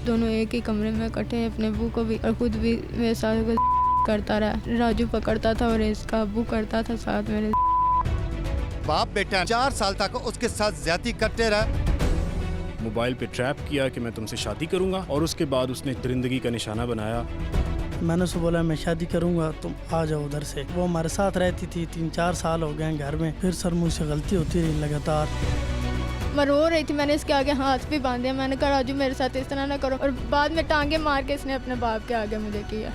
दोनों एक ही कमरे में इकट्ठे हैं, अपने अब्बू को भी और खुद भी मेरे साथ करता रहा। राजू पकड़ता था और इसका अब्बू करता था साथ मेरे। बाप बेटा 4 साल तक उसके साथ ज्यादती करते रहे। मोबाइल पे ट्रैप किया कि मैं तुमसे शादी करूंगा और उसके बाद उसने दरिंदगी का निशाना बनाया। मैंने उसको बोला मैं शादी करूंगा, तुम आ जाओ उधर से। वो हमारे साथ रहती थी, 3-4 साल हो गए घर में। फिर सर मुझसे गलती होती रही लगातार। मैं रो रही थी, मैंने इसके आगे हाथ भी बांधे। मैंने कहा राजू मेरे साथ इस तरह ना करो, और बाद में टांगे मार के इसने अपने बाप के आगे मुझे किया।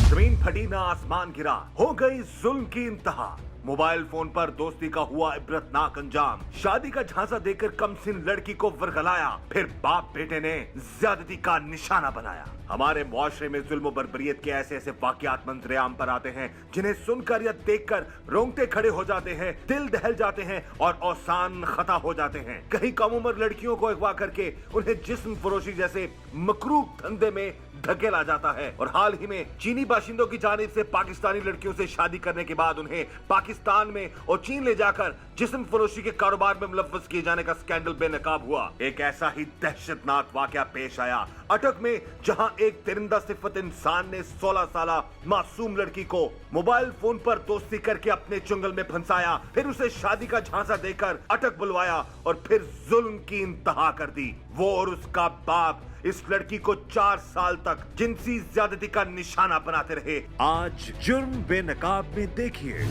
जमीन फटी ना आसमान गिरा, हो गई जुल्म की इंतहा। मोबाइल फोन पर दोस्ती का हुआ इबरतनाक अंजाम। शादी का झांसा देकर कमसिन लड़की को वर्गलाया, फिर बाप बेटे ने ज्यादती का निशाना बनाया। हमारे मुआशरे में जुल्म और बर्बरियत के ऐसे ऐसे वाकयात मंजरेआम पर आते हैं जिन्हें सुनकर या देखकर रोंगटे खड़े हो जाते हैं, दिल दहल जाते हैं और औसान खता हो जाते हैं। कहीं कम उम्र लड़कियों को अगवा करके उन्हें जिस्म फरोशी जैसे मकरूह धंधे में धकेला जाता है, और हाल ही में चीनी बाशिंदों की जानिब से पाकिस्तानी लड़कियों से शादी करने के बाद उन्हें पाकिस्तान में और चीन ले जाकर जिस्म फरोशी के कारोबार में मुलव्वस किए जाने का स्कैंडल बेनकाब हुआ। एक ऐसा ही दहशतनाक वाकया पेश आया अटक में, जहां एक दरिंदा सिफत इंसान ने 16 साला मासूम लड़की को मोबाइल फोन पर दोस्ती करके अपने चुंगल में फंसाया, फिर उसे शादी का झांसा देकर अटक बुलवाया और फिर जुल्म की इंतहा कर दी। वो और उसका बाप इस लड़की को 4 साल तक जिनसी ज्यादती का निशाना बनाते रहे। आज जुर्म बेनकाब में देखिए,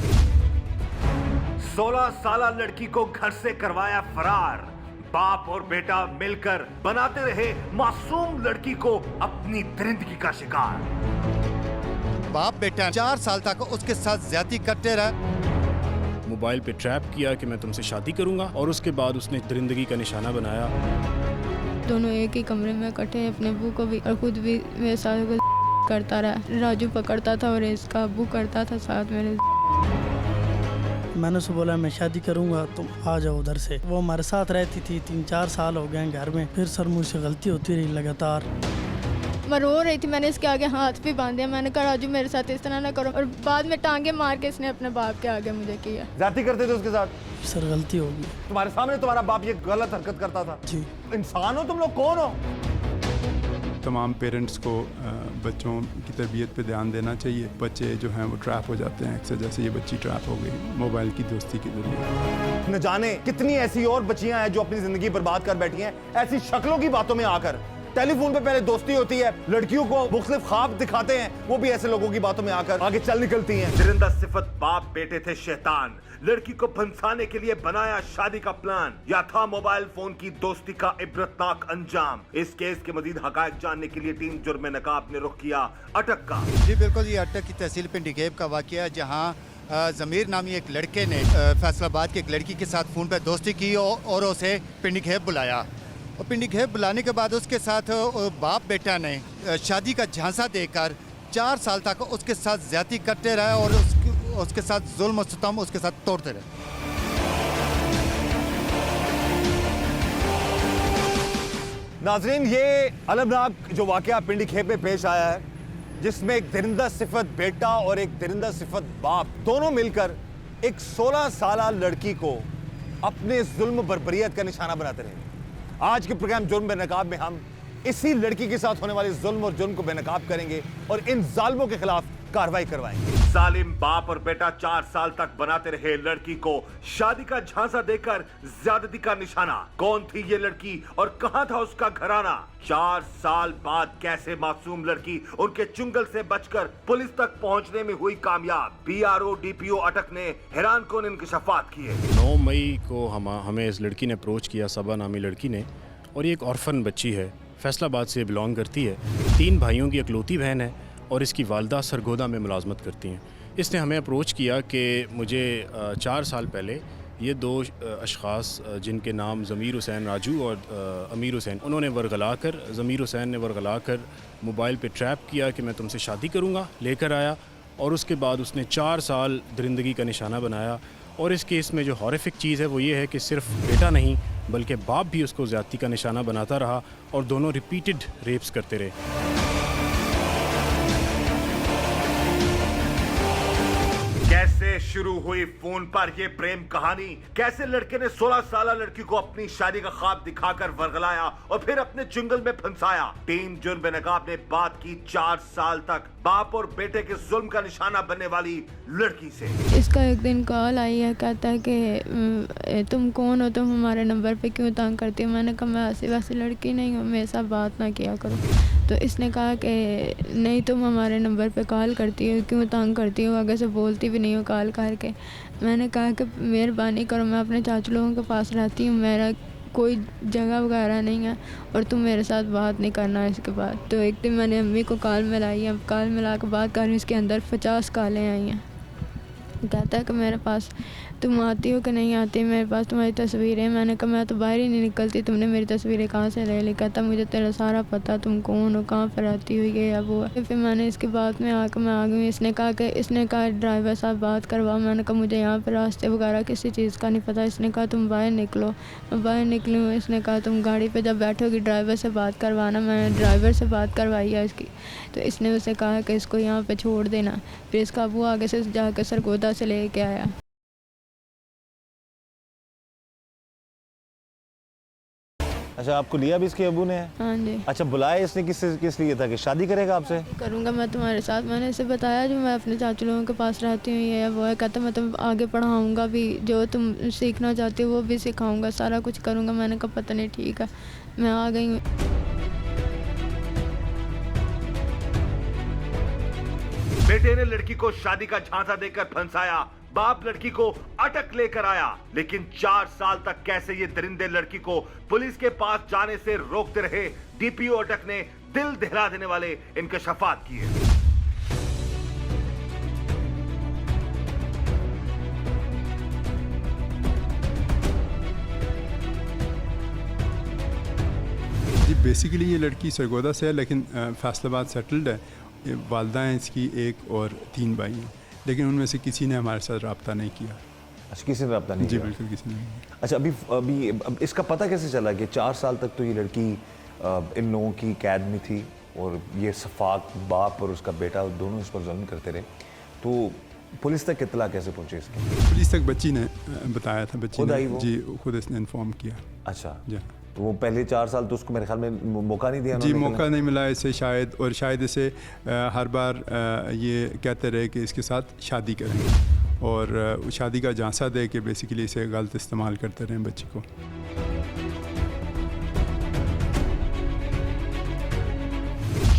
16 साला लड़की को घर से करवाया फरार। बाप और बेटा मिलकर बनाते रहे मासूम लड़की को अपनी दरिंदगी का शिकार। बाप बेटा 4 साल तक उसके साथ ज्यादती करते रहे। मोबाइल पे ट्रैप किया कि मैं तुमसे शादी करूंगा और उसके बाद उसने दरिंदगी का निशाना बनाया। दोनों एक ही कमरे में इकट्ठे हैं, अपने अब्बू को भी और खुद भी मेरे साथ करता रहा। राजू पकड़ता था और इसका अब्बू करता था साथ मेरे। मैंने उसको बोला मैं शादी करूंगा, तुम आ जाओ उधर से। वो हमारे साथ रहती थी, 3-4 साल हो गए घर में। फिर सर मुझसे गलती होती रही लगातार। मैं रो रही थी, मैंने इसके आगे हाथ भी बांधे। मैंने कहा राजू मेरे साथ इस तरह ना करो, और बाद में टांगे मार के इसने अपने बाप के आगे मुझे किया। जाती करते थे उसके साथ? सर गलती होगी। तुम्हारे सामने तुम्हारा बाप ये गलत हरकत करता था? जी। इंसान हो तुम लोग, कौन हो? तमाम पेरेंट्स को बच्चों की तरबियत पे ध्यान देना चाहिए। बच्चे जो हैं वो ट्रैप हो जाते हैं अक्सर, जैसे ये बच्ची ट्रैप हो गई मोबाइल की दोस्ती के जरिए। न जाने कितनी ऐसी और बच्चियां हैं जो अपनी जिंदगी बर्बाद कर बैठी हैं ऐसी शक्लों की बातों में आकर। टेलीफोन पे पहले दोस्ती होती है, लड़कियों को मुख्तलिफ ख्वाब दिखाते हैं, वो भी ऐसे लोगों की बातों में आकर आगे चल निकलती हैं। दरिंदा सिफत बाप बेटे थे शैतान, लड़की को फंसाने के लिए बनाया शादी का प्लान, या था मोबाइल फोन की दोस्ती का इबरतनाक अंजाम। इस केस के मजीद हकायक जानने के लिए टीम जुर्म नकाब ने रुख किया अटक का। जी बिल्कुल, ये अटक की तहसील पिंडी घेब का वाकया, जहाँ जमीर नामी एक लड़के ने फैसलाबाद की एक लड़की के साथ फ़ोन पर दोस्ती की और उसे पिंडी घेब बुलाया, और पिंडी घेब बुलाने के बाद उसके साथ बाप बेटा ने शादी का झांसा देकर 4 साल तक उसके साथ ज्यादती करते रहे और उसके साथ जुल्म और सितम उसके साथ तोड़ते रहे। नाजरीन, ये अलमनाक जो वाकया पिंडी खेब में पेश आया है, जिसमें एक दरिंदा सिफत बेटा और एक दरिंदा सिफत बाप दोनों मिलकर एक 16 साला लड़की को अपने जुल्म बर्बरियत का निशाना बनाते रहे। आज के प्रोग्राम जुर्म बेनकाब में हम इसी लड़की के साथ होने वाले जुल्म और जुर्म को बेनकाब करेंगे और इन जालिमों के खिलाफ कार्रवाई करवाएंगे। जालिम बाप और बेटा 4 साल तक बनाते रहे लड़की को शादी का झांसा देकर ज्यादती का निशाना। कौन थी ये लड़की और कहां था उसका घराना? 4 साल बाद कैसे मासूम लड़की उनके चुंगल से बचकर पुलिस तक पहुंचने में हुई कामयाब? PRO DPO अटक ने हैरान कौन इंकशाफात किए। 9 मई को हमें इस लड़की ने अप्रोच किया, सबा नामी लड़की ने, और ये एक ऑर्फन बच्ची है, फैसलाबाद से बिलोंग करती है। 3 भाइयों की इकलौती बहन है और इसकी वालदा सरगोदा में मुलाजमत करती हैं। इसने हमें अप्रोच किया कि मुझे 4 साल पहले ये 2 अशख़ास जिनके नाम ज़मीर हुसैन राजू और अमीर हुसैन, उन्होंने वर्गला कर, ज़मीर हुसैन ने वर्गला कर मोबाइल पे ट्रैप किया कि मैं तुमसे शादी करूँगा, लेकर आया, और उसके बाद उसने 4 साल दरिंदगी का निशाना बनाया। और इस केस में जो हॉरिफिक चीज़ है वो ये है कि सिर्फ बेटा नहीं बल्कि बाप भी उसको ज़्यादती का निशाना बनाता रहा और दोनों रिपीटेड रेप्स करते रहे। कैसे कैसे शुरू हुई फोन पर ये प्रेम कहानी? कैसे लड़के ने 16 साल लड़की को अपनी शादी का ख्वाब दिखाकर वर्गलाया और फिर अपने चुंगल में फंसाया? टीम जुर्म बेनकाब ने बात की 4 साल तक बाप और बेटे के जुल्म का निशाना बनने वाली लड़की से। इसका एक दिन कॉल आई है, कहता है कि तुम कौन हो, तुम हमारे नंबर पे क्यों तंग करती हो? मैंने कहा मैं ऐसी वैसी लड़की नहीं हूँ, मेरे साथ बात ना किया करो। तो इसने कहा कि नहीं, तुम हमारे नंबर पे कॉल करती हो, क्यों तंग करती हो, आगे से बोलती भी नहीं हो कॉल करके। मैंने कहा कि मेहरबानी करो, मैं अपने चाचू लोगों के पास रहती हूँ, मेरा कोई जगह वगैरह नहीं है और तुम मेरे साथ बात नहीं करना इसके बाद। तो एक दिन मैंने अम्मी को कॉल मिलाई, अब कॉल मिला के बात कर रही हूँ, इसके अंदर 50 कॉलें आई हैं। कहता है कि मेरे पास तुम आती हो कि नहीं आती, मेरे पास तुम्हारी तस्वीरें। मैंने कहा मैं तो बाहर ही नहीं निकलती, तुमने मेरी तस्वीरें कहाँ से ले ली? कहता मुझे तेरा सारा पता, तुम कौन हो, कहाँ पर रहती हो, ये या वो है। फिर मैंने इसके बाद में आकर मैं आ गई। इसने कहा ड्राइवर साहब बात करवाओ। मैंने कहा मुझे यहाँ पर रास्ते वगैरह किसी चीज़ का नहीं पता। इसने कहा तुम बाहर निकलो। मैं बाहर निकली हूँ। इसने कहा तुम गाड़ी पर जब बैठोगी ड्राइवर से बात करवाना। मैंने ड्राइवर से बात करवाई है इसकी। तो इसने उसे कहा कि इसको यहाँ पर छोड़ देना। फिर इसका वो आगे से जाकर सरगोदा से ले के आया। अच्छा, आपको लिया भी इसके अबू ने? हाँ जी। अच्छा, बुलाया इसने किस लिए था कि शादी करेगा आपसे? करूँगा मैं तुम्हारे साथ। मैंने इसे बताया जो मैं अपने चाचू लोगों के पास रहती हूँ, ये वो है। कहता मैं तुम आगे पढ़ाऊँगा भी, जो तुम सीखना चाहती हो वो भी सिखाऊँगा, सारा कुछ करूँगा। मैंने कहा पता नहीं, ठीक है। मैं आ गई हूँ। बेटे ने लड़की को शादी का झांसा देकर फंसाया, बाप लड़की को अटक लेकर आया। लेकिन 4 साल तक कैसे ये दरिंदे लड़की को पुलिस के पास जाने से रोकते रहे? डीपीओ अटक ने दिल दहला देने वाले इंकशाफात किए। जी, बेसिकली ये लड़की सरगोदा से है, लेकिन फैसलाबाद सेटल्ड है। वालदा हैं इसकी एक और 3 भाई हैं, लेकिन उनमें से किसी ने हमारे साथ रब्ता नहीं किया। अच्छा, किसी ने रब्ता नहीं जी किया? बिल्कुल किसी ने नहीं। अच्छा, अभी इसका पता कैसे चला कि 4 साल तक तो ये लड़की इन लोगों की कैद में थी और ये सफाक बाप और उसका बेटा दोनों इस पर जुल्म करते रहे? तो पुलिस तक इत्तला कैसे पहुंचे इसकी? पुलिस तक बच्ची ने बताया था, बच्ची खुद ने आई वो? जी खुद इसने इन्फॉर्म किया। अच्छा, जी। तो वो पहले 4 साल तो उसको मेरे ख्याल में मौका नहीं दिया? जी, मौका नहीं मिला इसे शायद, और शायद इसे हर बार ये कहते रहे कि इसके साथ शादी करेंगे, और शादी का झांसा दे के बेसिकली इसे गलत इस्तेमाल करते रहे बच्ची को।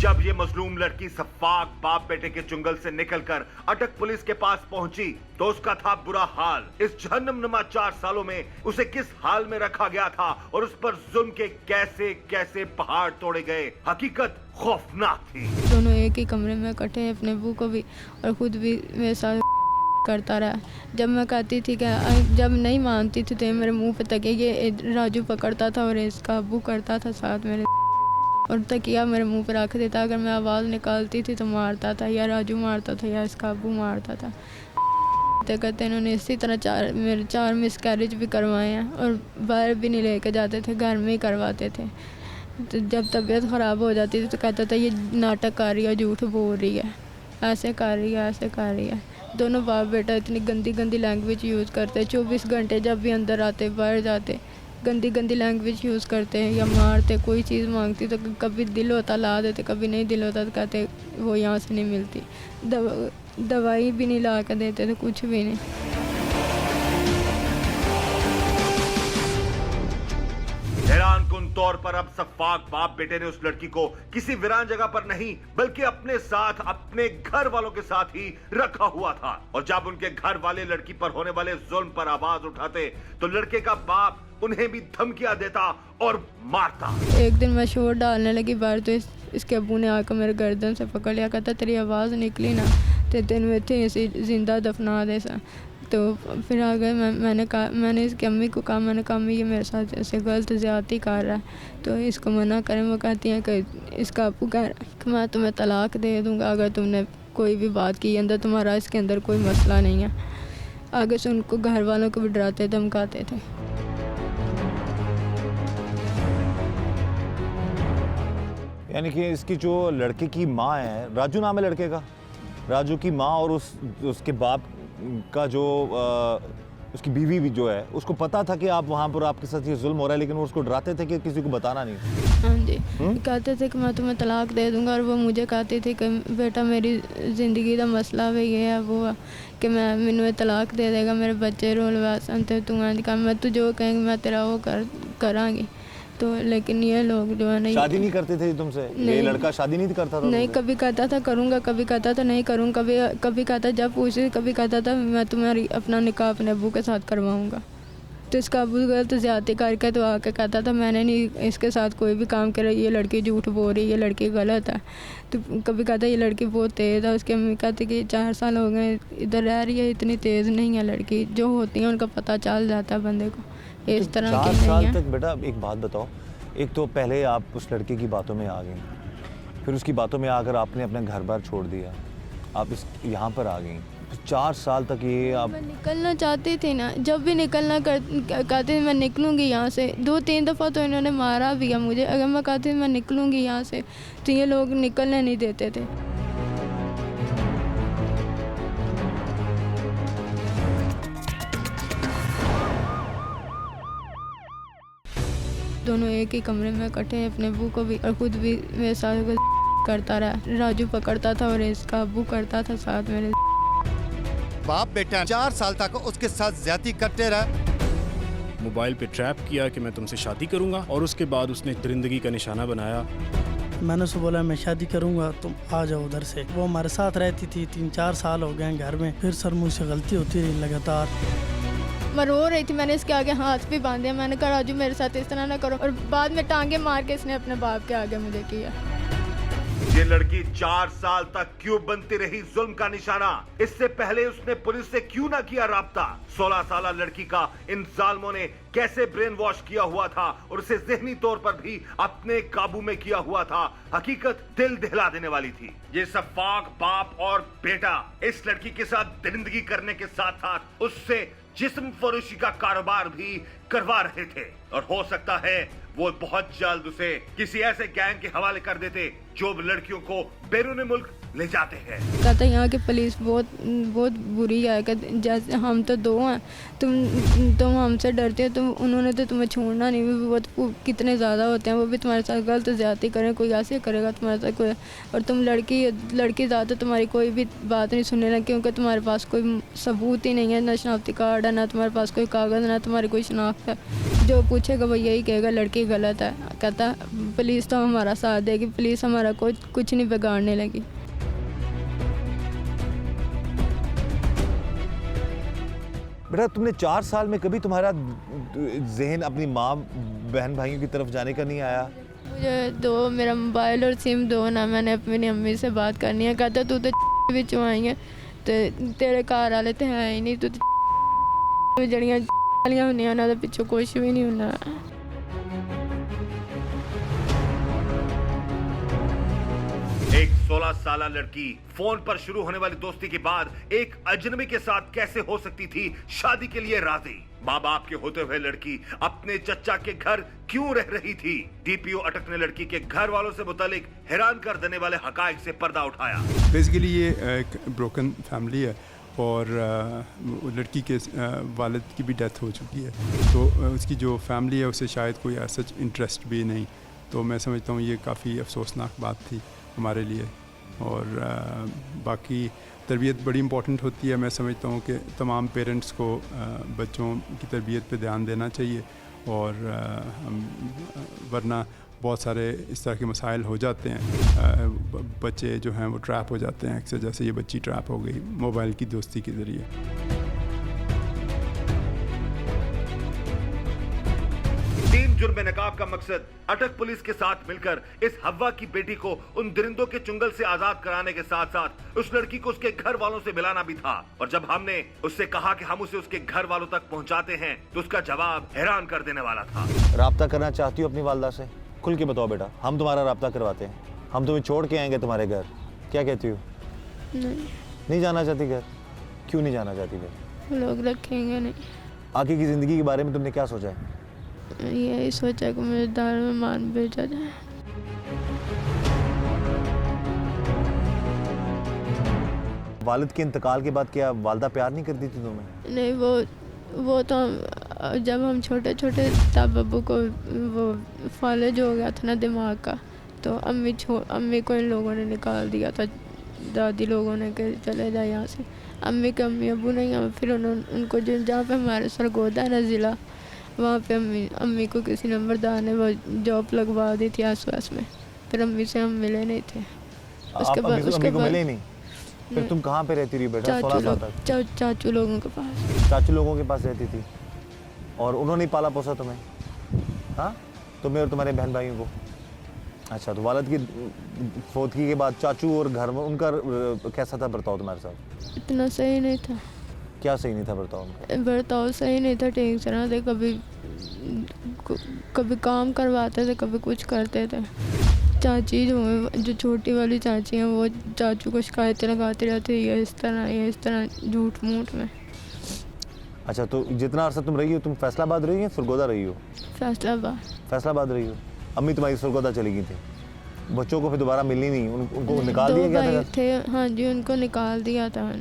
जब ये मजलूम लड़की सफाक बाप बेटे के चुंगल से निकलकर अटक पुलिस के पास पहुंची तो उसका था बुरा हाल। इस जहन्नुमा 4 सालों में उसे किस हाल में रखा गया था और उस पर जुल्म के कैसे कैसे पहाड़ तोड़े गए, हकीकत खौफनाक थी। दोनों एक ही कमरे में इकट्ठे, अपने अबू को भी और खुद भी मेरे साथ करता रहा। जब मैं कहती थी कि जब नहीं मानती थी तो मेरे मुंह पे तकिया ये राजू पकड़ता था और इसका अबू करता था साथ मेरे, और तकिया मेरे मुंह पे रख देता। अगर मैं आवाज़ निकालती थी तो मारता था, या राजू मारता था या इसका अबू मारता था। कहते इन्होंने इसी तरह मेरे 4 मिसकैरेज भी करवाए हैं और बाहर भी नहीं लेके जाते थे, घर में ही करवाते थे। तो जब तबीयत ख़राब हो जाती थी तो कहता था ये नाटक कर रही है, झूठ बोल रही है, ऐसे कर रही है, ऐसे कर रही है। दोनों बाप बेटा इतनी गंदी गंदी लैंग्वेज यूज़ करते। 24 घंटे जब भी अंदर आते बाहर जाते गंदी गंदी लैंग्वेज यूज़ करते हैं या मारते। कोई चीज़ मांगती तो कभी दिल होता ला देते, कभी नहीं दिल होता तो कहते वो यहाँ से नहीं मिलती। दवाई भी नहीं ला कर देते थे, कुछ भी नहीं। हैरानकुन तौर पर अब सफाक बाप बेटे ने उस लड़की को किसी वीरान जगह पर नहीं बल्कि अपने साथ अपने घर वालों के साथ ही रखा हुआ था। और जब उनके घर वाले लड़की पर होने वाले जुल्म पर आवाज उठाते तो लड़के का बाप उन्हें भी धमकियां देता और मारता। एक दिन मैं शोर डालने लगी बाहर तो इसके अबू ने आकर मेरे गर्दन से पकड़ लिया। कहता तेरी आवाज़ निकली ना तो दिन में थे इसे जिंदा दफना दे सा। तो फिर आ गए। मैंने इसकी अम्मी को कहा, मैंने कहा अम्मी ये मेरे साथ ऐसे गलत ज़्यादती कर रहा है। तो इसको मना करें, वो कहती हैं कि इसका अबू कह रहा है कि मैं तुम्हें तलाक दे दूँगा अगर तुमने कोई भी बात की अंदर, तुम्हारा इसके अंदर कोई मसला नहीं है। आगे से उनको घर वालों को भी डराते धमकाते थे। यानी कि इसकी जो लड़के की माँ है, राजू नाम है लड़के का, राजू की माँ और उसके बाप का जो उसकी बीवी भी जो है उसको पता था कि आप वहाँ पर आपके साथ ये जुल्म हो रहा है, लेकिन वो उसको डराते थे कि किसी को बताना नहीं? हाँ जी, कहते थे कि मैं तुम्हें तलाक दे दूंगा, और वो मुझे कहती थी कि बेटा मेरी ज़िंदगी का मसला भी ये है वो है कि मैनू तलाक दे देगा, मेरे बच्चे रोल वैसन थे, तू इंज कर, मैं तू जो कहेंगी मैं तेरा वो करांगी। तो लेकिन ये लोग जो है नहीं, शादी नहीं करते थे तुमसे? ये लड़का शादी नहीं करता था? नहीं, कभी कहता था करूँगा, कभी कहता था नहीं करूँगा, कभी कहता जब पूछती कभी कहता था मैं तुम्हारी अपना निकाह अपने अब्बू के साथ करवाऊँगा। तो इसका अब्बू गलत ज़्यादती करके तो आके कहता था मैंने नहीं इसके साथ कोई भी काम करा, ये लड़की झूठ बोल रही है, ये लड़की गलत है। तो कभी कहता ये लड़की बहुत तेज़ है, उसकी अम्मी कहती कि 4 साल हो गए इधर रह रही है, इतनी तेज़ नहीं है लड़की, जो होती है उनका पता चल जाता है बंदे को, इस तरह की 4 नहीं साल है। तक बेटा एक बात बताओ, एक तो पहले आप उस लड़के की बातों में आ गई, फिर उसकी बातों में आकर आपने अपना घर बार छोड़ दिया, आप इस यहाँ पर आ गई, 4 साल तक ये आप... मैं निकलना चाहती थी ना, जब भी निकलना कहती थी मैं निकलूँगी यहाँ से, 2-3 दफ़ा तो इन्होंने मारा भी है मुझे, अगर मैं कहती थी मैं निकलूँगी यहाँ से तो ये लोग निकलने नहीं देते थे। दोनों एक ही कमरे में इकट्ठे, अपने अब्बू को भी और खुद भी मेरे साथ करता रहा। राजू पकड़ता था और इसका अब्बू करता था साथ मेरे। बाप बेटा 4 साल तक उसके साथ ज्यादती करते रहे। मोबाइल पे ट्रैप किया कि मैं तुमसे शादी करूंगा, और उसके बाद उसने दरिंदगी का निशाना बनाया। मैंने उसको बोला मैं शादी करूंगा, तुम आ जाओ उधर से। वो हमारे साथ रहती थी, 3-4 साल हो गए घर में। फिर सर मुझसे गलती होती रही लगातार। मैं रो रही थी, मैंने इसके आगे हाथ भी बांधे, मैंने कहा राजू मेरे साथ इस तरह ना करो, और बाद में टांगे मार के इसने अपने बाप के आगे मुझे किया। ये लड़की 4 साल तक क्यों बनती रही जुल्म का निशाना? इससे पहले उसने पुलिस से क्यों ना किया राब्ता? 16 साल लड़की का इन जालिमों ने कैसे ब्रेन वॉश किया हुआ था और उसे जहनी तौर पर भी अपने काबू में किया हुआ था। हकीकत दिल दहला देने वाली थी। ये सफाक बाप और बेटा इस लड़की के साथ दरिंदगी करने के साथ साथ उससे जिस्म फरोशी का कारोबार भी करवा रहे थे, और हो सकता है वो बहुत जल्द उसे किसी ऐसे गैंग के हवाले कर देते जो लड़कियों को बैरून मुल्क ले जाते हैं। कहता यहाँ की पुलिस बहुत बुरी है, जैसे हम तो 2 हैं, तुम हमसे डरते हो, तुम उन्होंने तो तुम्हें छोड़ना नहीं, वो कितने ज़्यादा होते हैं, वो भी तुम्हारे साथ गलत ज़्यादती करें, कोई ऐसे करेगा तुम्हारे साथ कोई, और तुम लड़की ज़्यादा तुम्हारी कोई भी बात नहीं सुनने लगे, क्योंकि तुम्हारे पास कोई सबूत ही नहीं है, ना शनाख्ती कार्ड है, ना तुम्हारे पास कोई कागज़, ना तुम्हारी कोई शनाख्त है। जो पूछेगा वो यही कहेगा लड़की गलत है। कहता पुलिस तो हमारा साथ देगी, पुलिस हमारा कुछ नहीं बिगाड़ने लगी। बेटा तुमने 4 साल में कभी तुम्हारा जहन अपनी माँ बहन भाइयों की तरफ जाने का नहीं आया? मुझे मेरा मोबाइल और सिम दो ना, मैंने अपनी अम्मी से बात करनी है। कहता तू तो बिच आई है, तो तेरे घर वाले तो है ही नहीं, तू तो जड़ियाँ होनी उन्होंने पिछों कुछ भी नहीं होना। एक 16 साल लड़की फोन पर शुरू होने वाली दोस्ती के बाद एक अजनबी के साथ कैसे हो सकती थी शादी के लिए राजी? माँ बाप के होते हुए लड़की अपने चचा के घर क्यों रह रही थी? डीपीओ अटक ने लड़की के घर वालों से मुतालिक हैरान कर देने वाले हकायक से पर्दा उठाया। बेसिकली ये एक ब्रोकन फैमिली है, और लड़की के वालिद की भी डेथ हो चुकी है, तो उसकी जो फैमिली है उसे शायद कोई सच इंटरेस्ट भी नहीं। तो मैं समझता हूँ ये काफ़ी अफसोसनाक बात थी हमारे लिए। और बाकी तरबियत बड़ी इम्पॉर्टेंट होती है। मैं समझता हूँ कि तमाम पेरेंट्स को बच्चों की तरबियत पे ध्यान देना चाहिए, और वरना बहुत सारे इस तरह के मसाइल हो जाते हैं, बच्चे जो हैं वो ट्रैप हो जाते हैं अक्सर, जैसे ये बच्ची ट्रैप हो गई मोबाइल की दोस्ती के ज़रिए। 3 जुर्म नकाब का मकसद अटक पुलिस के साथ मिलकर इस हवा की बेटी को उन दरिंदों के चुंगल से आजाद कराने के साथ साथ उस लड़की को उसके घर वालों से मिलाना भी था। और जब हमने उससे कहा कि हम उसे उसके घर वालों तक पहुंचाते हैं, तो उसका जवाब हैरान कर देने वाला था। राब्ता करना चाहती हो अपनी वालदा से? खुल के बताओ बेटा, हम तुम्हारा राब्ता करवाते हैं, हम तुम्हें छोड़ के आएंगे तुम्हारे घर। क्या कहती हो? नहीं जाना चाहती घर? क्यों नहीं जाना चाहती घर? लोग रखेंगे नहीं। आगे की ज़िंदगी के बारे में तुमने क्या सोचा है? यही सोचा कि मुझे दार में मान भेजा जाए। वालिद के इंतकाल के बाद क्या वालदा प्यार नहीं करती थी तुम्हें? नहीं, वो तो जब हम छोटे छोटे तब अब्बू को वो फालज हो गया था ना दिमाग का, तो अम्मी को इन लोगों ने निकाल दिया था, दादी लोगों ने कि चले जाए यहाँ से। अम्मी के अम्मी अब्बू नहीं हैं, फिर उनको जहाँ पे हमारे सरगोदा है ना ज़िला, वहाँ पे अम्मी को किसी नंबरदार ने वो जॉब लगवा दी थी आस-पास में। फिर अम्मी से हम मिले नहीं थे। आप अम्मी को मिले नहीं? फिर तुम कहाँ पे रहती रही बेटा 16 साल तक? चाचू लोगों के पास। चाचू लोगों के पास रहती थी और उन्होंने पाला पोसा तुम्हें? हाँ, तुम्हें और तुम्हारे बहन भाइयों को? अच्छा, तो वालिद की फौतगी के बाद चाचू और घर में उनका कैसा था बर्ताव तुम्हारे साथ? इतना सही नहीं था। क्या सही नहीं था बर्ताव उनका? बर्ताव सही नहीं था, ठीक से ना थे, कभी काम करवाते थे, कभी कुछ करते थे। चाची जो छोटी वाली चाची हैं, वो चाचू को शिकायतें लगाती रहती है, ये इस तरह झूठ मूठ में। अच्छा, तो जितना अर्सा तुम रही हो, तुम फैसलाबाद रही हो या सरगोदा रही हो? फैसलाबाद रही हो। अम्मी तुम्हारी सरगोदा चली गई थी, बच्चों को फिर दोबारा मिलनी नहीं, उनको निकाल दिया गया था? हाँ जी, उनको निकाल दिया था।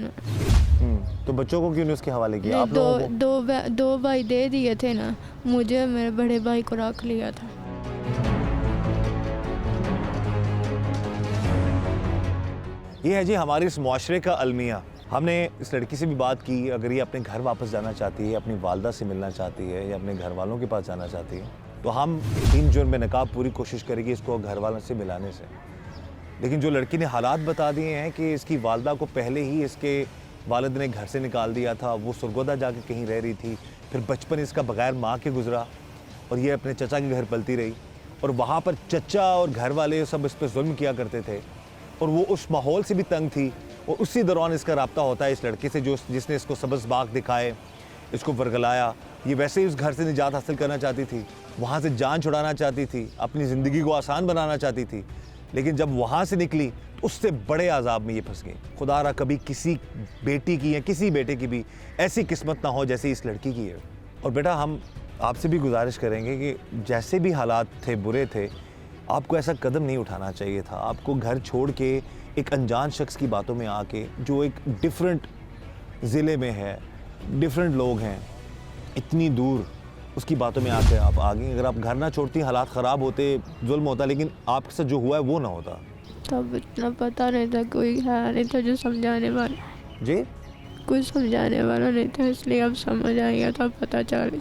तो बच्चों को क्यों नहीं उसके हवाले किया? आप दो भाई दे दिए थे ना, मुझे मेरे बड़े भाई को रख लिया था। ये है जी हमारे इस मुआशरे का अलमिया। हमने इस लड़की से भी बात की, अगर ये अपने घर वापस जाना चाहती है, अपनी वालदा से मिलना चाहती है या अपने घर वालों के पास जाना चाहती है, तो हम 3 जुर्म में नकाब पूरी कोशिश करेंगे इसको घर वालों से मिलाने से। लेकिन जो लड़की ने हालात बता दिए हैं कि इसकी वालदा को पहले ही इसके वालिद ने घर से निकाल दिया था, वो सरगोदा जाके कहीं रह रही थी, फिर बचपन इसका बगैर माँ के गुजरा और ये अपने चचा के घर पलती रही और वहाँ पर चचा और घर वाले सब इस पर जुल्म किया करते थे और वो उस माहौल से भी तंग थी और उसी दौरान इसका रब्ता होता है इस लड़के से जिसने इसको सब्ज़ बाग दिखाए, इसको वर्गलाया। ये वैसे ही उस घर से निजात हासिल करना चाहती थी, वहाँ से जान छुड़ाना चाहती थी, अपनी ज़िंदगी को आसान बनाना चाहती थी, लेकिन जब वहाँ से निकली तो उससे बड़े आज़ाब में ये फंस गई। खुदा रहा कभी किसी बेटी की या किसी बेटे की भी ऐसी किस्मत ना हो जैसे इस लड़की की है। और बेटा हम आपसे भी गुजारिश करेंगे कि जैसे भी हालात थे, बुरे थे, आपको ऐसा कदम नहीं उठाना चाहिए था। आपको घर छोड़ के एक अनजान शख्स की बातों में आके, जो एक डिफरेंट ज़िले में है, डिफरेंट लोग हैं, इतनी दूर उसकी बातों में आके आप आ गई। अगर आप घर ना छोड़ती, हालात ख़राब होते, जुल्म होता, लेकिन आपके साथ जो हुआ है वो ना होता। तब इतना पता नहीं था, कोई है नहीं था जो समझाने वाला। जी, कोई समझाने वाला नहीं था, इसलिए अब समझ आ गया, तब पता चल गया।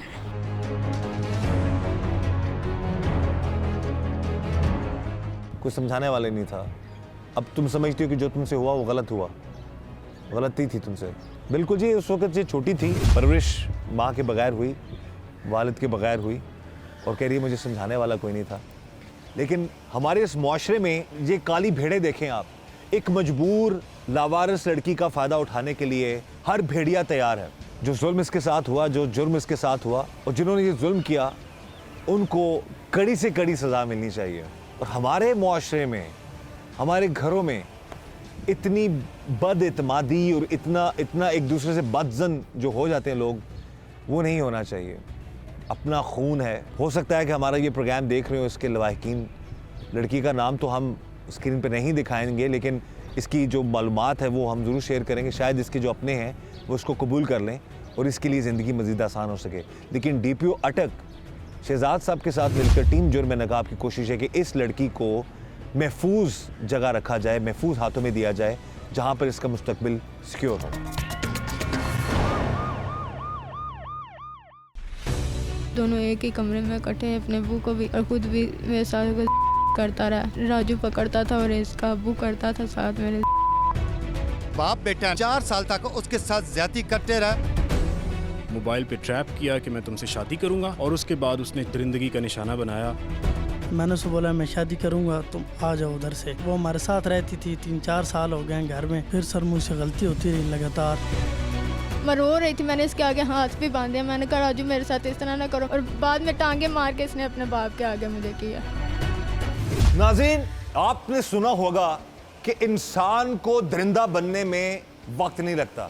कोई समझाने वाले नहीं था। अब तुम समझती हो कि जो तुमसे हुआ वो गलत हुआ, गलती थी तुमसे। बिल्कुल जी, उस वक्त ये छोटी थी, परवरिश माँ के बगैर हुई, वालिद के बगैर हुई और कह रही है मुझे समझाने वाला कोई नहीं था। लेकिन हमारे इस मुआशरे में ये काली भेड़ें देखें आप, एक मजबूर लावारिस लड़की का फ़ायदा उठाने के लिए हर भेड़िया तैयार है। जो जुल्म इसके साथ हुआ, जो जुर्म इसके साथ हुआ और जिन्होंने ये जुल्म किया, उनको कड़ी से कड़ी सज़ा मिलनी चाहिए। और हमारे मुआशरे में, हमारे घरों में इतनी बदएतमादी और इतना एक दूसरे से बदजन जो हो जाते हैं लोग, वो नहीं होना चाहिए। अपना खून है। हो सकता है कि हमारा ये प्रोग्राम देख रहे हो इसके लवाहिकीन, लड़की का नाम तो हम स्क्रीन पे नहीं दिखाएंगे, लेकिन इसकी जो मालूमात है वो हम ज़रूर शेयर करेंगे। शायद इसके जो अपने हैं वो इसको कबूल कर लें और इसके लिए ज़िंदगी मज़ीद आसान हो सके। लेकिन DPO अटक शहजाद साहब के साथ मिलकर टीम जुर्म नकाब की कोशिश है कि इस लड़की को महफूज जगह रखा जाए, महफूज हाथों में दिया जाए, जहाँ पर इसका मुस्तकबिल सिक्योर हो। दोनों एक ही कमरे में इकट्ठे हैं, अपने अब्बू को भी और खुद भी मेरे साथ करता रहा। राजू पकड़ता था और इसका अब्बू करता था साथ मेरे। बाप बेटा 4 साल तक उसके साथ ज्यादती करते रहे। मोबाइल पे ट्रैप किया कि मैं तुमसे शादी करूंगा और उसके बाद उसने दरिंदगी का निशाना बनाया। मैंने उसको बोला मैं शादी करूंगा, तुम आ जाओ उधर से। वो हमारे साथ रहती थी, 3-4 साल हो गए घर में। फिर सर मुझसे गलती होती रही लगातार। मैं रो रही थी, मैंने इसके आगे हाथ भी बांधे, मैंने कहा राजू मेरे साथ इस तरह ना करो, और बाद में टांगे मार के इसने अपने बाप के आगे मुझे किया। नाज़रीन, आपने सुना होगा कि इंसान को दरिंदा बनने में वक्त नहीं लगता।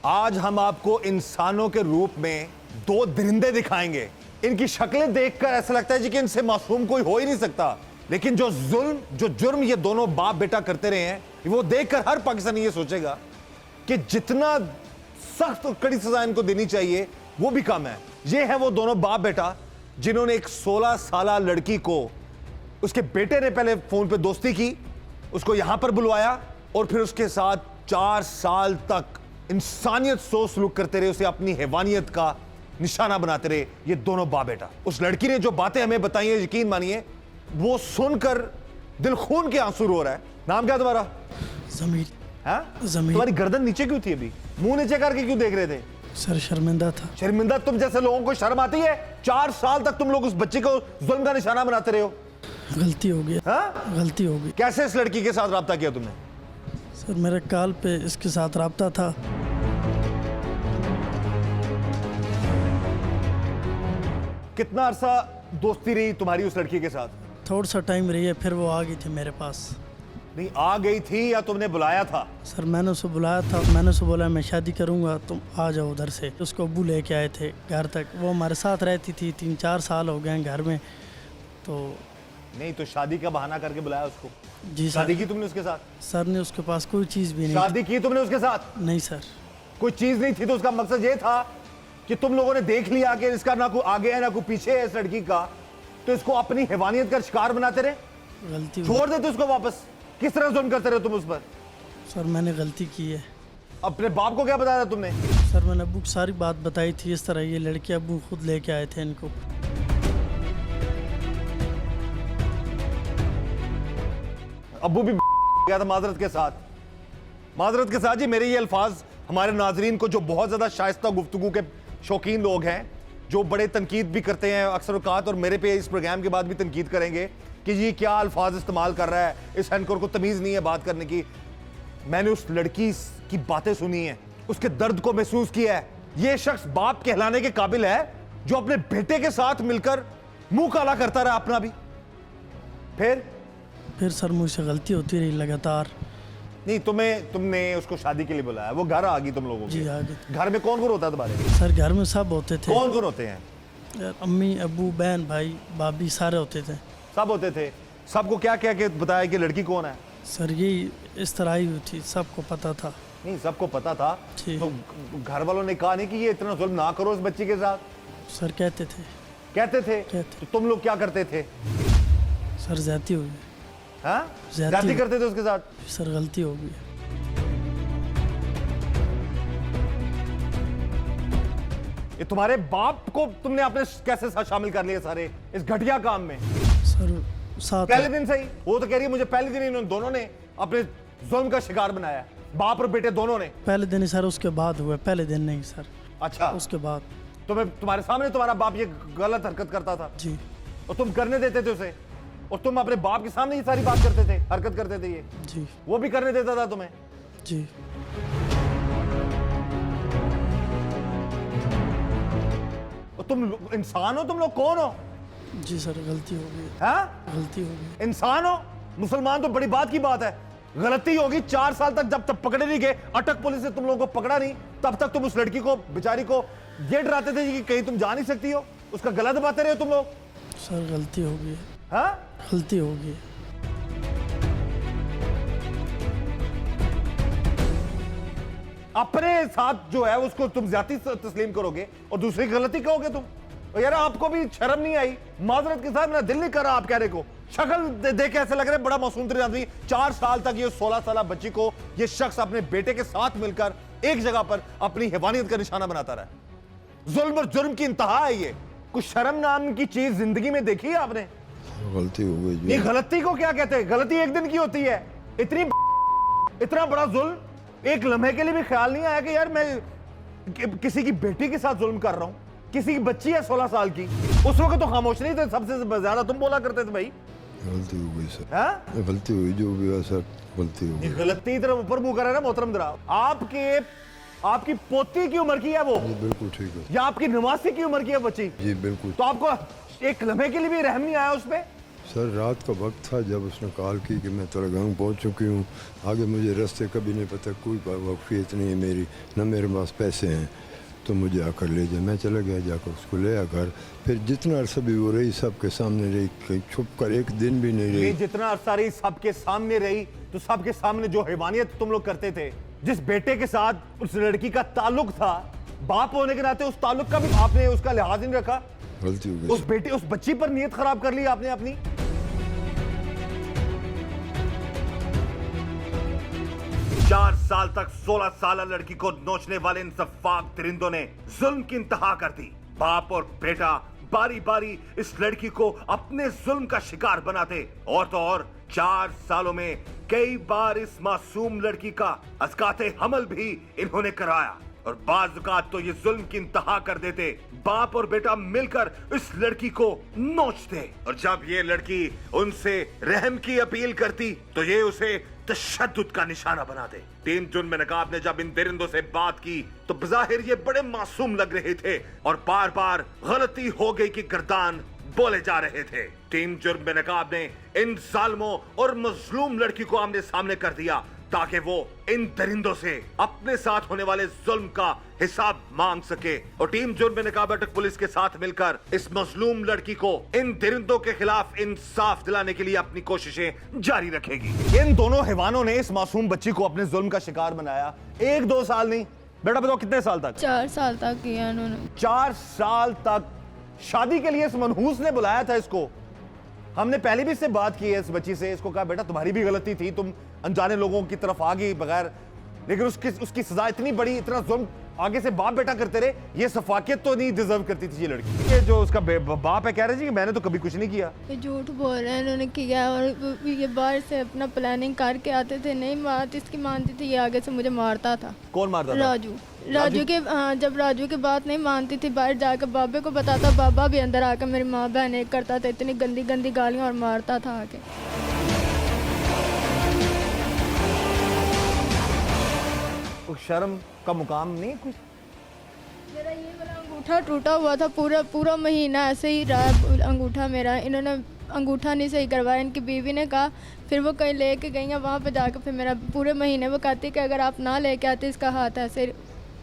आज हम आपको इंसानों के रूप में 2 दरिंदे दिखाएंगे। इनकी शक्लें देखकर ऐसा लगता है जी कि इनसे मासूम कोई हो ही नहीं सकता, लेकिन जो जुर्म ये दोनों बाप बेटा करते रहे हैं, वो देखकर हर पाकिस्तानी ये सोचेगा कि जितना सख्त और कड़ी सजा इनको देनी चाहिए वो भी कम है। ये है वो दोनों बाप बेटा जिन्होंने एक 16 साल लड़की को, उसके बेटे ने पहले फोन पे दोस्ती की, उसको यहां पर बुलवाया और फिर उसके साथ 4 साल तक इंसानियत सो सलूक करते रहे, उसे अपनी हैवानियत का निशाना बनाते रहे। ये दोनों बाप बेटा। उस लड़की ने जो बातें हमें बताई है, यकीन मानिए वो सुनकर दिल खून के आंसू रो रहा है। नाम क्या तुम्हारा? जमीर। हाँ? जमीर। तुम्हारी गर्दन नीचे क्यों थी? अभी मुंह नीचे करके क्यों देख रहे थे? सर शर्मिंदा था। शर्मिंदा? तुम जैसे लोगों को शर्म आती है? 4 साल तक तुम लोग उस बच्ची को जुल्म का निशाना बनाते रहे हो। गलती हो गई। हाँ? गलती हो गई। कैसे इस लड़की के साथ राब्ता किया तुमने? सर मेरे कॉल पे इसके साथ राब्ता था। कितना अरसा दोस्ती रही तुम्हारी उस लड़की के साथ? थोड़ा सा टाइम रही है, फिर वो आ गई थी मेरे पास। नहीं, आ गई थी या तुमने बुलाया था? सर मैंने उसे बुलाया था, मैंने उसे बोला मैं शादी करूंगा, तुम आ जाओ उधर से। उसको अब्बू लेके आए थे घर तक। वो हमारे साथ रहती थी, 3-4 साल हो गए हैं घर में। तो नहीं, तो शादी का बहाना करके बुलाया उसको? जी सर। शादी की तुमने उसके साथ? सर ने उसके पास कोई चीज़ भी नहीं। शादी की तुमने उसके साथ? नहीं सर। कोई चीज नहीं थी तो उसका मकसद ये था कि तुम लोगों ने देख लिया कि इसका ना कोई आगे है ना कोई पीछे है इस लड़की का, तो इसको अपनी हैवानियत का शिकार बनाते रहे, गलती छोड़ देते उसको वापस। किस तरह जुल्म करते रहे तुम उस पर? सर मैंने गलती की है। अपने बाप को क्या बताया था तुमने? सर मैंने अब्बू को सारी बात बताई थी, इस तरह ये लड़की अब्बू खुद लेके आए थे इनको। अब्बू भी गया था माजरत के साथ। माजरत के साथ जी, मेरे ये अल्फाज हमारे नाजरीन को जो बहुत ज़्यादा शाइस्ता गुफ्तगू के शौकीन लोग हैं, जो बड़े तनकीद भी करते हैं अक्सर औकात, और मेरे पे इस प्रोग्राम के बाद भी तनकीद करेंगे कि ये क्या अल्फाज इस्तेमाल कर रहा है, इस एंकर को तमीज़ नहीं है बात करने की। मैंने उस लड़की की बातें सुनी हैं, उसके दर्द को महसूस किया है। ये शख्स बाप कहलाने के काबिल है जो अपने बेटे के साथ मिलकर मुंह काला करता रहा अपना भी। फिर सर मुझसे गलती होती रही लगातार। नहीं, तुमने उसको शादी के लिए बुलाया, वो घर आ गई तुम लोगों जी के? आ गई। घर में कौन कौन होता है तुम्हारे? सर घर में सब होते थे। कौन कौन होते हैं? यार, अम्मी अब्बू बहन भाई भाभी सारे होते थे। सब होते थे। सबको क्या क्या के बताया कि लड़की कौन है? सर यही इस तरह ही हुई थी, सबको पता था। नहीं, सबको पता था जी। तो घर वालों ने कहा नहीं कि ये इतना जुल्म ना करो इस बच्ची के साथ? सर कहते थे। कहते थे? कहते। तो तुम लोग क्या करते थे? सर ज्यादती हो गई। हाँ? ज्यादती जाती करते थे उसके साथ? सर गलती हो गई। ये तुम्हारे बाप को तुमने अपने कैसे साथ शामिल कर लिया सारे इस घटिया काम में? सर साथ पहले दिन से ही? वो तो कह रही है मुझे पहले दिन ही इन्होंने दोनों ने अपने जुल्म का शिकार बनाया, बाप और बेटे दोनों ने। पहले दिन ही सर, उसके बाद हुआ, पहले दिन नहीं सर। अच्छा, उसके बाद। तुम्हारे सामने तुम्हारा बाप ये गलत हरकत करता था जी। और तुम करने देते थे उसे, और तुम अपने बाप के सामने ये सारी बात करते थे, हरकत करते थे ये? जी। वो भी करने देता था तुम्हें? जी। और तुम इंसान हो? तुम लोग कौन हो? जी सर गलती हो गई। हाँ? गलती हो गई। इंसान हो? मुसलमान तो बड़ी बात की बात है। गलती होगी। 4 साल तक जब तक पकड़े नहीं गए, अटक पुलिस ने तुम लोगों को पकड़ा नहीं, तब तक तुम उस लड़की को बेचारी को ये डराते थे कि कहीं तुम जा नहीं सकती हो, उसका गला दबाते रहे हो तुम लोग। सर गलती हो गई। हाँ? गलती हो गई। अपने साथ जो है उसको तुम ज्यादा तस्लीम करोगे और दूसरी गलती कहोगे तुम? और यार आपको भी शर्म नहीं आई? माजरत के साथ मेरा दिल नहीं कर रहा आप कहने को। शक्ल देख के ऐसे लग रहा है बड़ा मासूम तरीन आदमी। 4 साल तक ये 16 साल बच्ची को ये शख्स अपने बेटे के साथ मिलकर एक जगह पर अपनी हैवानियत का निशाना बनाता रहा। जुल्म और जुर्म की इंतहा है ये। कुछ शर्म नाम की चीज जिंदगी में देखी है आपने? गलती हो गई जी। ये गलती को क्या कहते हैं? गलती एक दिन की होती है। इतना बड़ा जुल्म एक लम्हे के लिए भी ख्याल नहीं आया कि यार मैं किसी की बेटी के साथ जुल्म कर रहा हूं? किसी की बच्ची है 16 साल की, उस वक्त तो खामोश नहीं थे, सबसे ज्यादा तुम बोला करते थे भाई। गलती हो गई सर। हाँ? गलती हुई जो भी हुआ सर, गलती हो गई। गलती तरह ऊपर मुंह कर रहा है ना मोहतरम दरा। आपकी पोती की उम्र की है वो? जी बिल्कुल ठीक है। या आपकी नवासी की उम्र की है बच्ची? जी बिल्कुल। तो आपको एक लम्हे के लिए भी रहम नहीं आया उस पर? सर रात का वक्त था जब उसने कॉल की कि मैं तरगांव पहुंच चुकी हूं, आगे मुझे रास्ते का भी नहीं पता, कोई वाकफियत नहीं है मेरी, न मेरे पास पैसे हैं, तो मुझे आकर ले जाए। मैं चला गया, जाकर उसको ले आकर फिर जितना अरसा भी वो रही सबके सामने रही, कहीं छुप कर एक दिन भी नहीं रही। जितना अरसा रही सबके सामने रही, तो सबके सामने जो हैवानियत तुम लोग करते थे जिस बेटे के साथ उस लड़की का ताल्लुक था, बाप होने के नाते उस ताल्लुक का भी आपने उसका लिहाज नहीं रखा। गलती हो गई उस बेटे उस बच्ची पर नीयत खराब कर ली आपने अपनी। चार साल तक 16 साल लड़की को नोचने वाले इन सफाक दरिंदों ने जुल्म की इंतहा कर दी। बाप और बेटा बारी बारी इस लड़की को अपने जुल्म का शिकार बनाते, और तो और 4 सालों में कई बार इस मासूम लड़की का अस्काते हमल भी इन्होंने कराया, और बाज़ औक़ात तो ये जुल्म की इंतहा कर देते। बाप और बेटा मिलकर इस लड़की को नोचते, और जब ये लड़की उनसे रहम की अपील करती तो ये उसे तशद्दुद का निशाना बनाते। टीम जुर्म नकाब ने जब इन दरिंदों से बात की तो बज़ाहिर ये बड़े मासूम लग रहे थे और बार बार गलती हो गई कि गर्दान बोले जा रहे थे। टीम जुर्म नकाब ने इन जालिमों और मजलूम लड़की को आमने सामने कर दिया ताकि वो इन दरिंदों से अपने साथ होने वाले जुल्म का हिसाब मांग सके, और टीम जुर्म नकाब अटक पुलिस के साथ मिलकर इस मजलूम लड़की को इन दरिंदों के खिलाफ इंसाफ दिलाने के लिए अपनी कोशिशें जारी रखेगी। इन दोनों हैवानों ने इस मासूम बच्ची को अपने जुल्म का शिकार बनाया। 1-2 साल नहीं, बेटा बताओ कितने साल तक? 4 साल तक किया उन्होंने। 4 साल तक। शादी के लिए इस मनहूस ने बुलाया था इसको। हमने पहले भी इससे बात की है, इस बच्ची से। इसको कहा बेटा तुम्हारी भी गलती थी, तुम अनजाने लोगों की तरफ आ गई बगैर, लेकिन उसकी सजा इतनी बड़ी, इतना जुल्म आगे से बाप बेटा करते रहे, ये सफाकियत तो नहीं डिजर्व करती थी ये लड़की। ये जो उसका बाप है कह रहे जी कि मैंने तो कभी कुछ नहीं किया। ये झूठ बोल रहे हैं, इन्होंने किया, और ये बाहर से अपना प्लानिंग करके आते थे। नहीं मारती, इसकी मानती थी, ये आगे से मुझे मारता था। कौन मारता था? राजू के। जब राजू की बात नहीं मानती थी, बाहर जाकर बाबे को बताता, बाबा भी अंदर आकर मेरी माँ बहन एक करता था, इतनी गंदी गंदी गालियाँ, और मारता था आके। शर्म का मुकाम नहीं कुछ? मेरा ये वाला अंगूठा टूटा हुआ था, पूरा महीना ऐसे ही रहा अंगूठा मेरा। इन्होंने अंगूठा नहीं सही करवाया, इनकी बीवी ने कहा। फिर वो कहीं लेके गई हैं, वहाँ पे जाकर फिर मेरा पूरे महीने वो कहती कि अगर आप ना लेके आते इसका हाथ ऐसे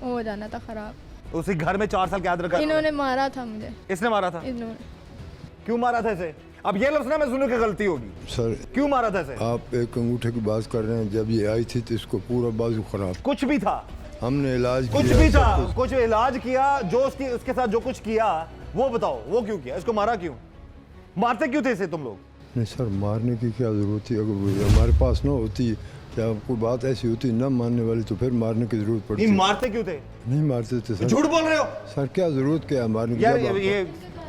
हो जाना था खराब। उसी घर में 4 साल कैद रखा? इन्होंने मारा था मुझे। इसने मारा था? इन्होंने। क्यों मारा था इसे? अब ये लफ्ज़ ना मैं सुनूं कि गलती होगी। सर क्यों मारा था इसे? आप एक अंगूठे की बात कर रहे हैं, जब ये आई थी तो इसको पूरा बाजू खराब। कुछ भी था? हमने इलाज कुछ किया, भी था? सब कुछ। कुछ इलाज किया? जो उसके साथ जो कुछ किया वो बताओ, वो क्यों किया? इसको मारा क्यों? मारते क्यों थे इसे तुम लोग? नहीं सर, मारने की क्या जरूरत थी? अगर हमारे पास ना होती या कोई बात ऐसी होती ना मानने वाली तो फिर मारने की जरूरत पड़ती। नहीं मारते क्यों थे? नहीं मारते थे सर। झूठ बोल रहे हो सर, क्या जरूरत क्या है मारने की? यार जब आप- ये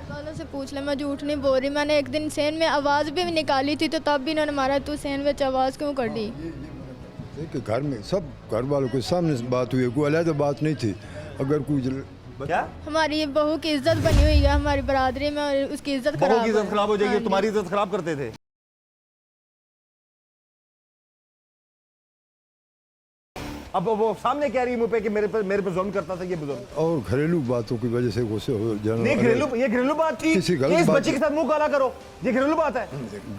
वालों से पूछ ले, मैं झूठ नहीं बोल रही। मैंने एक दिन सेन में आवाज़ भी निकाली थी तो तब भी इन्होंने मारा। तू सेन में आवाज़ क्यों कर दी? देखिए घर में सब घर वालों के सामने बात हुई, कोई अलग बात नहीं थी। अगर कोई क्या? हमारी ये बहू की इज्जत बनी हुई है हमारी बरादरी में, और उसकी इज्जत बहू की इज्जत खराब हो जाएगी, हाँ जी। तुम्हारी इज्जत खराब करते थे। अब वो सामने कह रही है मुंह पे कि मेरे पे जुल्म करता था ये बुजुर्ग। और घरेलू बातों की वजह से गुस्से हो जाना। नहीं ये घरेलू बात थी किसी कि गलत इस बात- बच्चे के साथ मुंह काला करो, ये घरेलू बात है?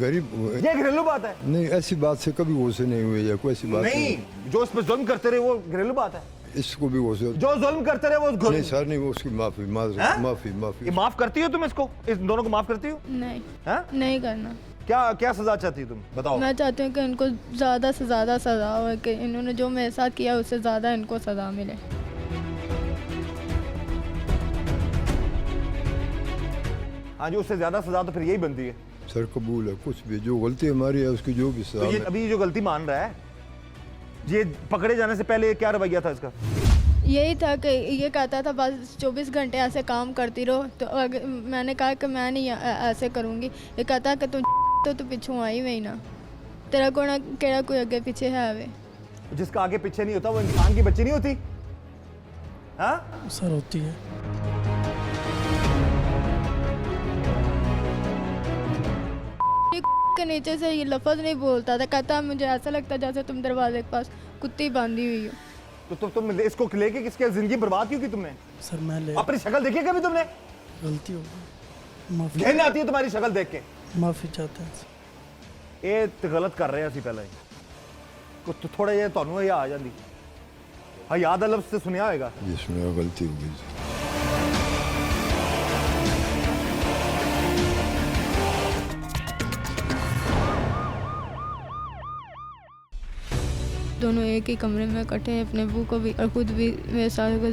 गरीब ये घरेलू बात है? नहीं, ऐसी बात से कभी गुस्से नहीं हुए या कोई ऐसी बात नहीं, जो इस पे जुल्म करते रहे वो घरेलू बात है। इसको भी गुस्से जो जुल्म करते रहे वो नहीं सर, नहीं, वो उसकी माफी हैं? माफी ये माफ करती हो तुम इसको? इस दोनों को माफ करती हो? नहीं, हैं? नहीं करना। क्या सजा चाहती हो तुम बताओ? मैं चाहती हूँ कि इनको ज़्यादा से ज़्यादा सज़ा हो, कि इन्होंने जो मेरे साथ किया उससे ज़्यादा इनको सज़ा मिले। हाँ जी, उससे ज्यादा सजा तो फिर यही बनती है। सर कबूल है, कुछ भी जो गलती हमारी है उसकी जो भी तो सजा ये है। अभी जो गलती मान रहा है, ये पकड़े जाने से पहले क्या रवैया था इसका? यही था कि ये कहता था बस 24 घंटे ऐसे काम करती रहो। तो अगर मैंने कहा कि मैं नहीं ऐसे करूँगी। ये कहता कि तू पिछू आई हुई ना, तेरा को ना केड़ा कोई आगे पीछे है वे। जिसका आगे पीछे नहीं होता वो इंसान की बच्ची नहीं होती? हाँ सर होती है। के नीचे से ये लफ्ज़ नहीं बोलता था, कहता मुझे ऐसा लगता जैसे तुम दरवाजे के पास कुत्ती बांधी हुई हो। तो तुम इसको लेके किसके जिंदगी बर्बाद क्यों की तुमने? सर मैं ले अपनी शक्ल देखी कभी तुमने? गलती हो गई, माफी घिन आती है तुम्हारी शक्ल देख के। माफी चाहते हैं। ये तो गलत कर रहे हैं ਅਸੀਂ ਪਹਿਲਾਂ तो थोड़ा ये ਤੁਹਾਨੂੰ ਇਹ ਆ ਜਾਂਦੀ ਹਾਂ याद लफ्ज़ से सुनिया होगा। जिसमें गलती हो गई। दोनों एक ही कमरे में इकट्ठे, अपने अबू को भी और ख़ुद भी मेरे साथ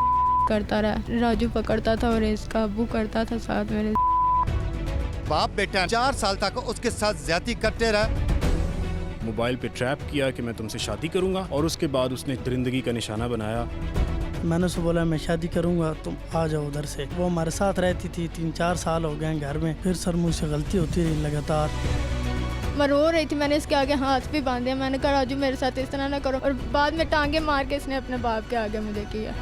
करता रहा। राजू पकड़ता था और इसका अबू करता था साथ मेरे। बाप बेटा 4 साल तक उसके साथ ज्यादती करते रहे। मोबाइल पे ट्रैप किया कि मैं तुमसे शादी करूंगा और उसके बाद उसने दरिंदगी का निशाना बनाया। मैंने उसको बोला मैं शादी करूंगा, तुम आ जाओ उधर से। वो हमारे साथ रहती थी, 3-4 साल हो गए हैं घर में। फिर सर मुझसे गलती होती रही लगातार। मैं रो रही थी, मैंने इसके आगे हाथ भी बांधे। मैंने कहा राजू मेरे साथ इस तरह ना करो, और बाद में टांगे मार के इसने अपने बाप के आगे मुझे किया।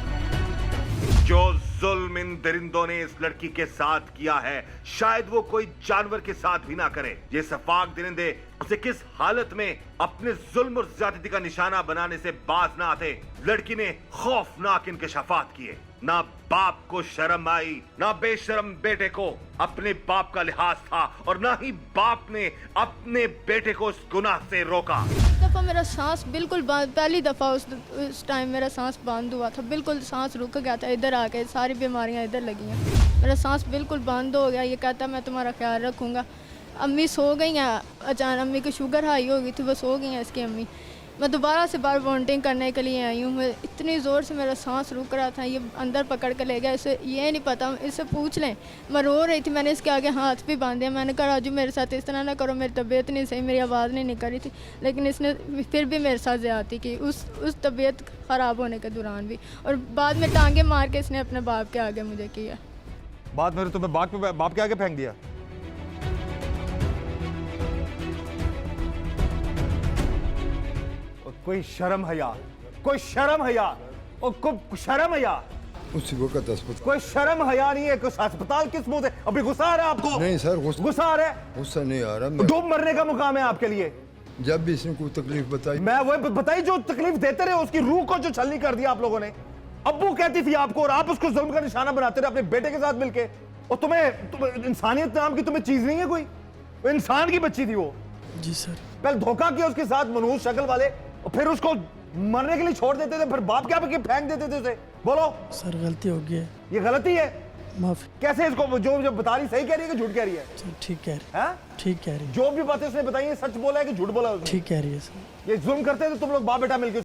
जो जुल्म इन दरिंदों ने इस लड़की के साथ किया है, शायद वो कोई जानवर के साथ भी ना करे। ये सफाक दरिंदे उसे किस हालत में अपने जुल्म और ज्यादती का निशाना बनाने से बाज ना आते। लड़की ने खौफनाक इंकशाफात किए। ना बाप को शर्म आई, ना बेशर्म बेटे को अपने बाप का लिहाज था, और ना ही बाप ने अपने बेटे को उस गुनाह से रोका। दफ़ा मेरा सांस बिल्कुल पहली दफ़ा उस टाइम मेरा सांस बंद हुआ था, बिल्कुल सांस रुक गया था। इधर आके सारी बीमारियां इधर लगी हैं, मेरा सांस बिल्कुल बंद हो गया। ये कहता मैं तुम्हारा ख्याल रखूँगा। अम्मी सो गई हैं, अचानक अम्मी को शुगर हाई हो गई थी, वो सो गई हैं इसकी अम्मी। मैं दोबारा से बार वॉमिटिंग करने के लिए आई हूँ। मैं इतनी ज़ोर से मेरा सांस रुक रहा था, ये अंदर पकड़ के ले गया। इसे ये नहीं पता, इससे पूछ लें। मैं रो रही थी, मैंने इसके आगे हाथ भी बांधे। मैंने कहा राजू मेरे साथ इस तरह ना करो, मेरी तबीयत नहीं सही, मेरी आवाज़ नहीं निकल रही थी। लेकिन इसने फिर भी मेरे साथ ज़्यादती की उस तबीयत ख़राब होने के दौरान भी, और बाद में टांगे मार के इसने अपने बाप के आगे मुझे किया। बाद में तुम्हें बाप के आगे फेंक दिया? कोई शर्म है यार, कोई शर्म है यार, और कोई शर्म है यार। उसी वक्त अस्पताल, कोई शर्म हया नहीं है। कुछ अस्पताल किस मुंह से? अभी गुस्सा आ रहा है आपको? नहीं सर, गुस्सा आ रहा है? गुस्सा नहीं आ रहा। डूब मरने का मुकाम है आपके लिए। जब भी इसने कोई तकलीफ बताई, मैं वो बताई जो तकलीफ देते रहे, उसकी रूह को जो छलनी कर दिया आप लोगों ने। अब्बू कहती थी आपको, और आप उसको जुल्म का निशाना बनाते रहे अपने बेटे के साथ मिलके। और तुम्हें इंसानियत नाम की तुम्हें चीज नहीं है कोई? वो इंसान की बच्ची थी वो। जी सर। पहले धोखा किया उसके साथ मनहूस शक्ल वाले, और फिर उसको मरने के लिए छोड़ देते थे, फिर बाप क्या फेंक देते थे उसे। बोलो सर गलती हो गई है। ये गलती है? माफी। कैसे इसको जो बता रही सही कह रही है कि झूठ कह रही है? सर ठीक कह रही है, ठीक कह रही है। जो भी बातें उसने बताई है सच बोला है कि झूठ बोला है उसने? ठीक कह रही है सर। ये जुल्म करते थे तुम लोग बाप बेटा मिलकर।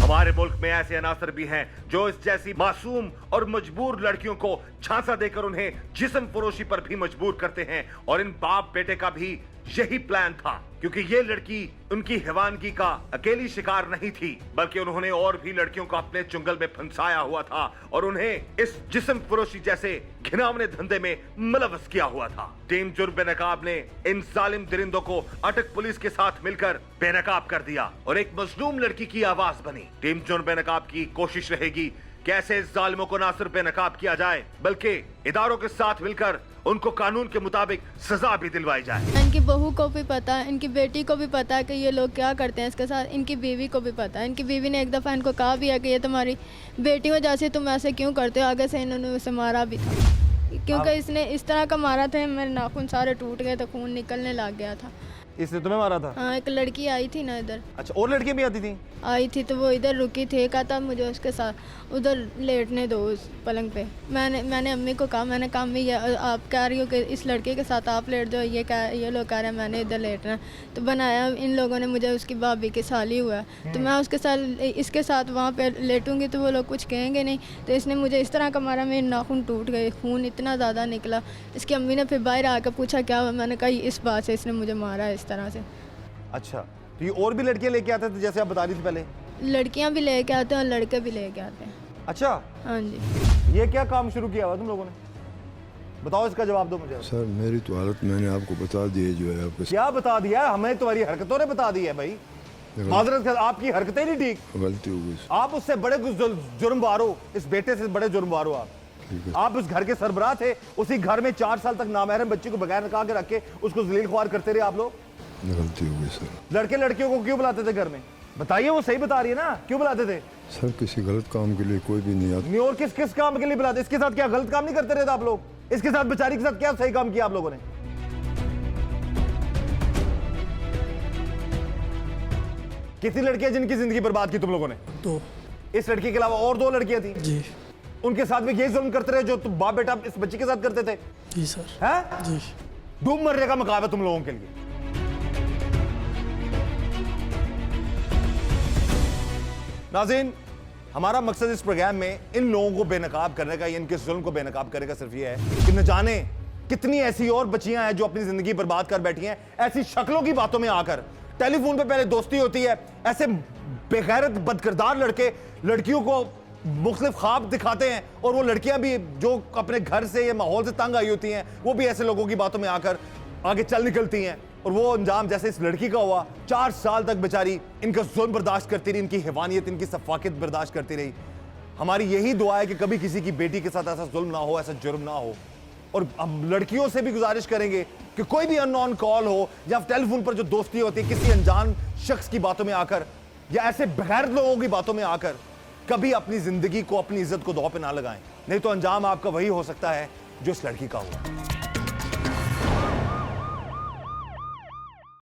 हमारे मुल्क में ऐसे अनासर भी हैं जो इस जैसी मासूम और मजबूर लड़कियों को झांसा देकर उन्हें जिस्म फरोशी पर भी मजबूर करते हैं। और इन बाप बेटे का भी यही प्लान था, क्योंकि ये लड़की उनकी हैवानगी का अकेली शिकार नहीं थी, बल्कि उन्होंने और भी लड़कियों को अपने चुंगल में फंसाया हुआ था और उन्हें इस जिस्म फरोशी जैसे घिनौने धंधे में मुलव्वस किया हुआ था। टीम जुर्म बेनकाब ने इन जालिम दरिंदों को अटक पुलिस के साथ मिलकर बेनकाब कर दिया और एक मजलूम लड़की की आवाज बनी। टीम जुर्म बेनकाब की कोशिश रहेगी कैसे इस जालिमों को ना सिर्फ बेनकाब किया जाए, बल्कि इदारों के साथ मिलकर उनको कानून के मुताबिक सजा भी दिलवाई जाए। इनकी बहू को भी पता है, इनकी बेटी को भी पता है कि ये लोग क्या करते हैं इसके साथ। इनकी बीवी को भी पता है। इनकी बीवी ने एक दफ़ा इनको कहा भी है कि ये तुम्हारी बेटी हो, जैसे तुम ऐसे क्यों करते हो। आगे से इन्होंने उसे मारा भी था, क्योंकि इसने इस तरह का मारा था, मेरे नाखून सारे टूट गए थे, खून निकलने लग गया था। इसने तुम्हें मारा था? हाँ, एक लड़की आई थी ना इधर। अच्छा, और लड़कियां भी आती थी? आई थी तो वो इधर रुकी थी, कहा था मुझे उसके साथ उधर लेटने दो उस पलंग पे। मैंने अम्मी को कहा, मैंने कहा अम्मी आप कह रही हो कि इस लड़के के साथ आप लेट दो, ये लोग कह रहे हैं मैंने इधर लेटना है। तो बनाया इन लोगों ने मुझे उसकी भाभी के साली हुआ, तो मैं उसके साथ इसके साथ वहाँ पे लेटूंगी तो वो लोग कुछ कहेंगे नहीं। तो इसने मुझे इस तरह का मारा, मेरे नाखून टूट गए, खून इतना ज़्यादा निकला। इसकी अम्मी ने फिर बाहर आकर पूछा क्या हुआ, मैंने कहा इस बात से इसने मुझे मारा है इस तरह से। अच्छा, तो ये और भी लड़कियां लेके आते थे जैसे आप बता रही थी पहले? लड़कियां भी लेके आते हैं और लड़के भी लेके आते हैं। अच्छा, हाँ जी। ये क्या काम शुरू किया हुआ तुम लोगों ने? बताओ, इसका जवाब दो मुझे। सर मेरी तो हालत मैंने आपको बता दी है, जो है आपको। क्या बता दिया? हमें तुम्हारी हरकतों ने बता दी है भाई। माजरत, आपकी हरकतें नहीं ठीक, गलती हो गई। आप उससे बड़े जुर्मवार हो, इस बेटे से बड़े जुर्मवार हो आप उस घर के सरबराह थे, उसी घर में 4 साल तक नामहरम बच्ची को बगैर निकाह के रख के उसको जलील ख्वार करते रहे आप लोग। गलती हो गई सर। लड़के लड़कियों को क्यों बुलाते थे घर में? बताइए, वो सही बता रही है ना, क्यों बुलाते थे? सर किसी गलत काम के लिए कोई भी नहीं आता। नहीं, और किस काम के लिए बुलाते? इसके साथ क्या गलत काम नहीं करते रहते आप लोग? इसके साथ बेचारी के साथ क्या सही काम किया आप लोगों ने? कितनी लड़कियां जिनकी जिंदगी बर्बाद की तुम लोगों ने? 2। इस लड़की के अलावा और 2 लड़कियां थी? जी। उनके साथ भी यही जुल्म करते रहे जो तुम बाप बेटा इस बच्ची के साथ करते थे? जी सर। हैं? जी। डूब मरने का मकाम है तुम लोगों के लिए। नाज़रीन, हमारा मकसद इस प्रोग्राम में इन लोगों को बेनकाब करने का, इनके जुल्म को बेनकाब करने का सिर्फ ये है कि न जाने कितनी ऐसी और बच्चियां हैं जो अपनी जिंदगी बर्बाद कर बैठी हैं ऐसी शक्लों की बातों में आकर। टेलीफोन पे पहले दोस्ती होती है, ऐसे बेगैरत बदकिरदार लड़के लड़कियों को मुख्तलिफ ख्वाब दिखाते हैं, और वो लड़कियां भी जो अपने घर से या माहौल से तंग आई होती हैं वो भी ऐसे लोगों की बातों में आकर आगे चल निकलती हैं, और वो अंजाम जैसे इस लड़की का हुआ। 4 साल तक बेचारी इनका जुल्म बर्दाश्त करती रही, इनकी हैवानियत, इनकी सफाकियत बर्दाश्त करती रही। हमारी यही दुआ है कि कभी किसी की बेटी के साथ ऐसा जुल्म ना हो, ऐसा जुर्म ना हो। और हम लड़कियों से भी गुजारिश करेंगे कि कोई भी अननोन कॉल हो या टेलीफोन पर जो दोस्ती होती है किसी अनजान शख्स की बातों में आकर या ऐसे बगैर लोगों की बातों में आकर, कभी अपनी जिंदगी को, अपनी इज्जत को दांव पे ना लगाएं, नहीं तो अंजाम आपका वही हो सकता है जो इस लड़की का हुआ।